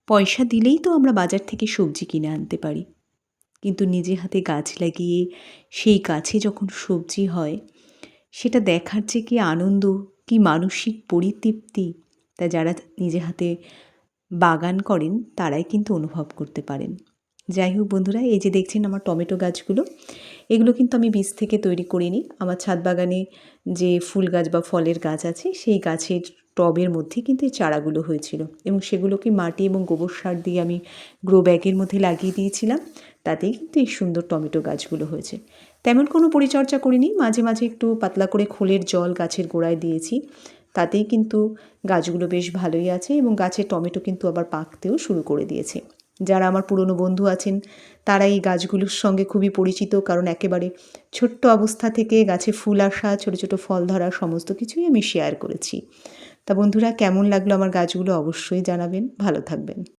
পয়সা দিলেই তো আমরা বাজার থেকে সবজি কিনে আনতে পারি, কিন্তু নিজে হাতে গাছ লাগিয়ে সেই গাছে যখন সবজি হয়, সেটা দেখার যে কী আনন্দ, কী মানসিক পরিতৃপ্তি, তা যারা নিজে হাতে বাগান করেন তারাই কিন্তু অনুভব করতে পারেন। যাই হোক বন্ধুরা, এই যে দেখছেন আমার টমেটো গাছগুলো, এগুলো কিন্তু আমি বীজ থেকে তৈরি করিনি। আমার ছাদ বাগানে যে ফুল গাছ বা ফলের গাছ আছে, সেই গাছের টবের মধ্যে কিন্তু এই চারাগুলো হয়েছিল এবং সেগুলোকে মাটি এবং গোবর সার দিয়ে আমি গ্রো ব্যাগের মধ্যে লাগিয়ে দিয়েছিলাম। তাতেই কিন্তু এই সুন্দর টমেটো গাছগুলো হয়েছে। তেমন কোনো পরিচর্যা করিনি, মাঝে মাঝে একটু পাতলা করে খোলের জল গাছের গোড়ায় দিয়েছি। তাতেই কিন্তু গাছগুলো বেশ ভালোই আছে এবং গাছের টমেটো কিন্তু আবার পাকতেও শুরু করে দিয়েছে। যারা আমার পুরনো বন্ধু আছেন তারা এই গাছগুলোর সঙ্গে খুবই পরিচিত, কারণ একেবারে ছোট্ট অবস্থা থেকে গাছে ফুল আসা, ছোটো ছোটো ফল ধরা সমস্ত কিছুই আমি শেয়ার করেছি। তা বন্ধুরা, কেমন লাগলো আমার গাছগুলো অবশ্যই জানাবেন। ভালো থাকবেন।